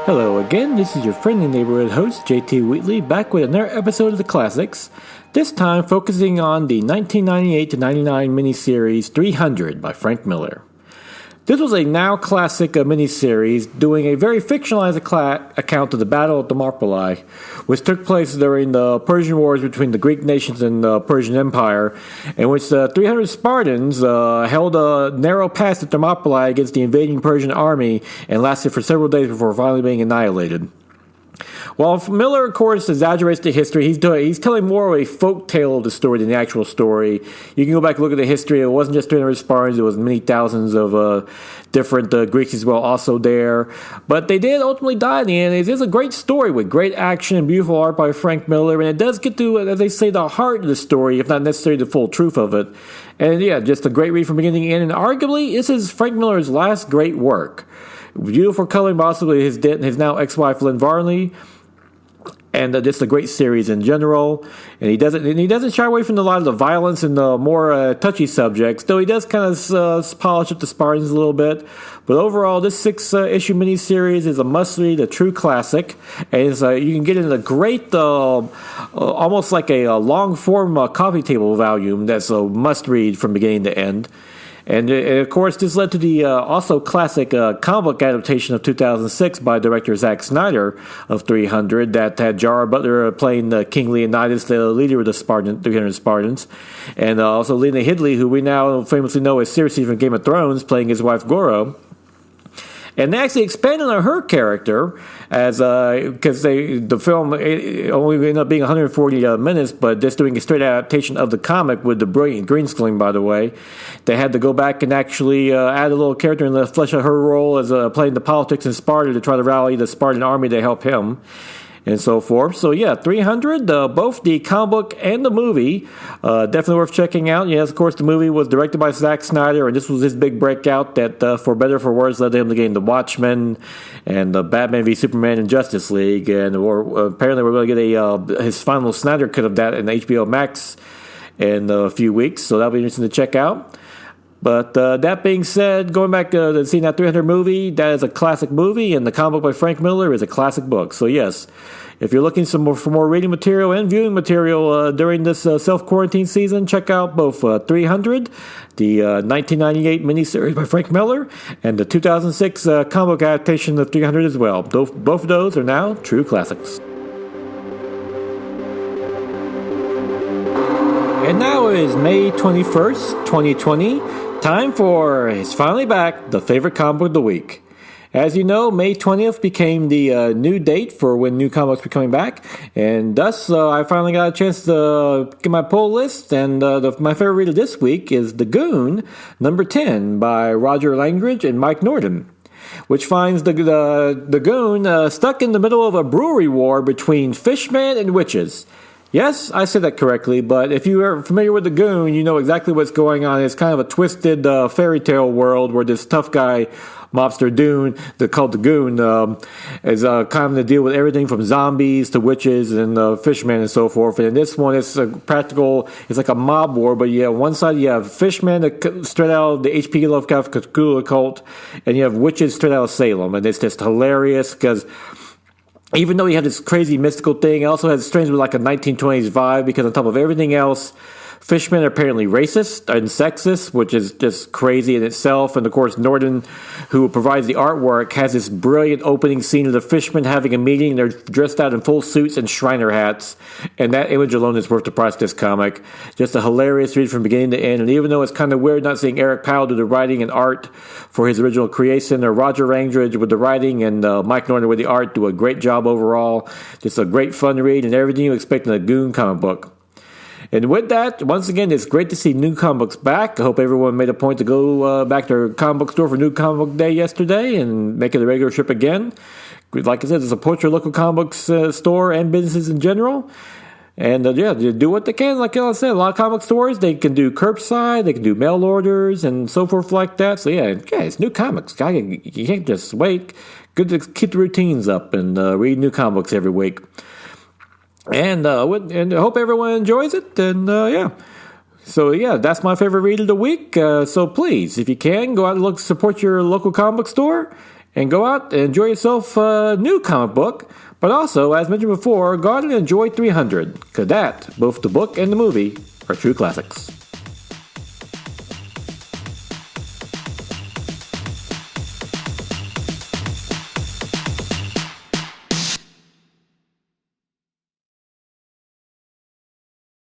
Hello again, this is your friendly neighborhood host, JT Wheatley, back with another episode of the Classics, this time focusing on the 1998 to 99 miniseries 300 by Frank Miller. This was a now classic miniseries doing a very fictionalized account of the Battle of Thermopylae, which took place during the Persian Wars between the Greek nations and the Persian Empire, in which the 300 Spartans held a narrow pass at Thermopylae against the invading Persian army and lasted for several days before finally being annihilated. While Miller, of course, exaggerates the history, he's telling more of a folk tale of the story than the actual story. You can go back and look at the history. It wasn't just 300 Spartans. It was many thousands of different Greeks as well also there. But they did ultimately die in the end. It is a great story with great action and beautiful art by Frank Miller. And it does get to, as they say, the heart of the story, if not necessarily the full truth of it. And yeah, just a great read from beginning to end. And arguably, this is Frank Miller's last great work. Beautiful coloring, possibly his now ex-wife Lynn Varney. And just a great series in general, and he doesn't shy away from a lot of the violence and the more touchy subjects. Though he does kind of polish up the Spartans a little bit. But overall, this 6-issue miniseries is a must-read, a true classic, and you can get it in a great, almost like a long-form coffee table volume. That's a must-read from beginning to end. And of course, this led to the also classic comic book adaptation of 2006 by director Zack Snyder of 300 that had Gerard Butler playing King Leonidas, the leader of the 300 Spartans, and also Lena Headey, who we now famously know as Cersei from Game of Thrones, playing his wife Goro. And they actually expanded on her character as because the film only ended up being 140 minutes, but just doing a straight adaptation of the comic with the brilliant green screen, by the way. They had to go back and actually add a little character and flesh out her role as playing the politics in Sparta to try to rally the Spartan army to help him. And so forth. So yeah, 300, both the comic book and the movie, definitely worth checking out. Yes, of course, the movie was directed by Zack Snyder, and this was his big breakout that, for better or for worse, led him to getting The Watchmen and Batman v Superman and Justice League. And apparently we're going to get his final Snyder cut of that in HBO Max in a few weeks, so that'll be interesting to check out. But that being said, going back to seeing that 300 movie, that is a classic movie, and the comic book by Frank Miller is a classic book. So yes, if you're looking for more reading material and viewing material during this self-quarantine season, check out both 300, the 1998 miniseries by Frank Miller, and the 2006 comic book adaptation of 300 as well. Both of those are now true classics. And now it is May 21st, 2020. Time for It's Finally Back, the favorite comic book of the week. As you know, May 20th became the new date for when new comic books were coming back, and thus I finally got a chance to get my pull list, and my favorite reader this week is The Goon, number 10, by Roger Langridge and Mike Norton, which finds the Goon stuck in the middle of a brewery war between fishmen and witches. Yes, I said that correctly, but if you are familiar with The Goon, you know exactly what's going on. It's kind of a twisted fairy tale world where this tough guy, mobster Dune, called The Goon, is kind of deal with everything from zombies to witches and fishmen and so forth. And in this one, it's it's like a mob war, but yeah, on one side you have fishmen straight out of the H.P. Lovecraft Cthulhu cult, and you have witches straight out of Salem. And it's just hilarious because even though he had this crazy mystical thing, it also has strange with like a 1920s vibe because on top of everything else, fishmen are apparently racist and sexist, which is just crazy in itself. And of course, Norton, who provides the artwork, has this brilliant opening scene of the fishmen having a meeting. They're dressed out in full suits and Shriner hats. And that image alone is worth the price of this comic. Just a hilarious read from beginning to end. And even though it's kind of weird not seeing Eric Powell do the writing and art for his original creation, or Roger Langridge with the writing and Mike Norton with the art do a great job overall. Just a great fun read and everything you expect in a Goon comic book. And with that, once again, it's great to see new comic books back. I hope everyone made a point to go back to their comic book store for New Comic Book Day yesterday and make it a regular trip again. Like I said, support your local comic books store and businesses in general. And do what they can. Like I said, a lot of comic stores, they can do curbside, they can do mail orders and so forth like that. So yeah, it's new comics. You can't just wait. Good to keep the routines up and read new comic books every week. And I hope everyone enjoys it. And so that's my favorite read of the week. So please, if you can, go out and support your local comic book store. And go out and enjoy yourself a new comic book, but also, as mentioned before, go out and enjoy 300, because that, both the book and the movie, are true classics.